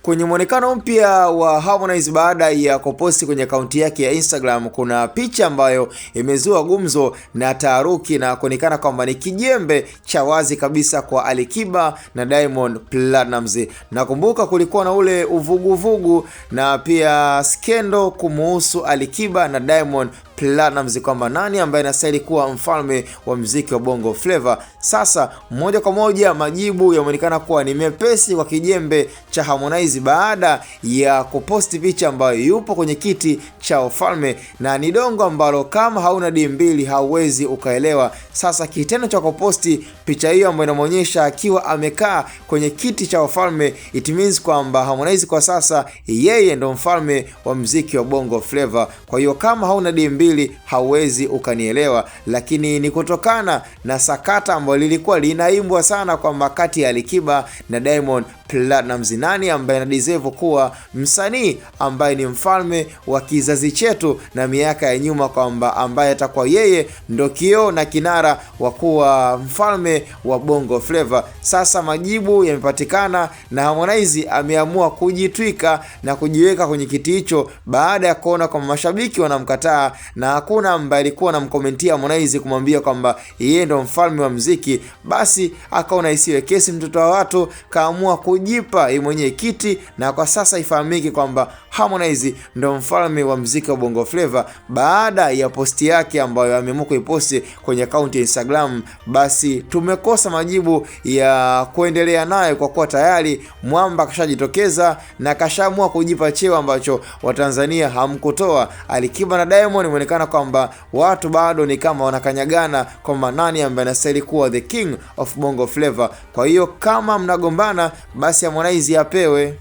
Kwenye mwonekano mpya wa Harmonize baada ya kuposti kwenye akaunti yake ya Instagram, kuna picha ambayo imezua gumzo na taharuki na kuonekana kwamba ni kijembe cha wazi kabisa kwa Alikiba na Diamond Platnumz. Nakumbuka kulikuwa na ule uvuguvugu na pia skendo kumuhusu Alikiba na Diamond Platnumz kwamba nani ambaye anastahili kuwa mfalme wa muziki wa Bongo Flava. Sasa moja kwa moja majibu yameonekana kuwa ni mepesi kwa kijembe cha Harmonize baada ya kuposti picha ambayo yupo kwenye kiti cha ufalme, na ni dongo ambalo kama hauna D2 hauwezi ukaelewa. Sasa kitendo cha kuposti picha hiyo ambayo inamuonyesha akiwa amekaa kwenye kiti cha ufalme, it means kwamba Harmonize kwa sasa yeye ndo mfalme wa muziki wa Bongo Flava. Kwa hiyo kama hauna D2 hauwezi ukanielewa, lakini ni kutokana na sakata ambalo lilikuwa linaimbwa sana kwamba kati ya Alikiba na Diamond Platnumz nani ambaye anadeserve kuwa msanii ambaye ni mfalme wa kizazi chetu na miaka ya nyuma, kwamba ambaye atakuwa yeye ndo kioo na kinara wa kuwa mfalme wa Bongo Flava. Sasa majibu yamepatikana na Harmonize ameamua kujitwika na kujiweka kwenye kiti hicho baada ya kuona kwamba mashabiki wanamkataa na hakuna ambaye alikuwa anamkomentia Harmonize kumwambia kwamba yeye ndo mfalme wa muziki. Basi akaona isiwe kesi, mtoto wa watu kaamua kujipa yeye mwenyewe kiti, na kwa sasa ifahamike kwamba Harmonize ndo mfalme wa muziki wa Bongo Flava baada ya posti yake ambayo ameamua kuiposti kwenye akaunti ya Instagram. Basi tumekosa majibu ya kuendelea naye kwa kuwa tayari mwamba kashajitokeza na kashaamua kujipa cheo ambacho Watanzania hamkutoa. Alikiba na Diamond imeonekana kwamba watu bado ni kama wanakanyagana kwamba nani ambaye anastahili kuwa the king of Bongo Flava. Kwa hiyo kama mnagombana, basi Harmonize apewe.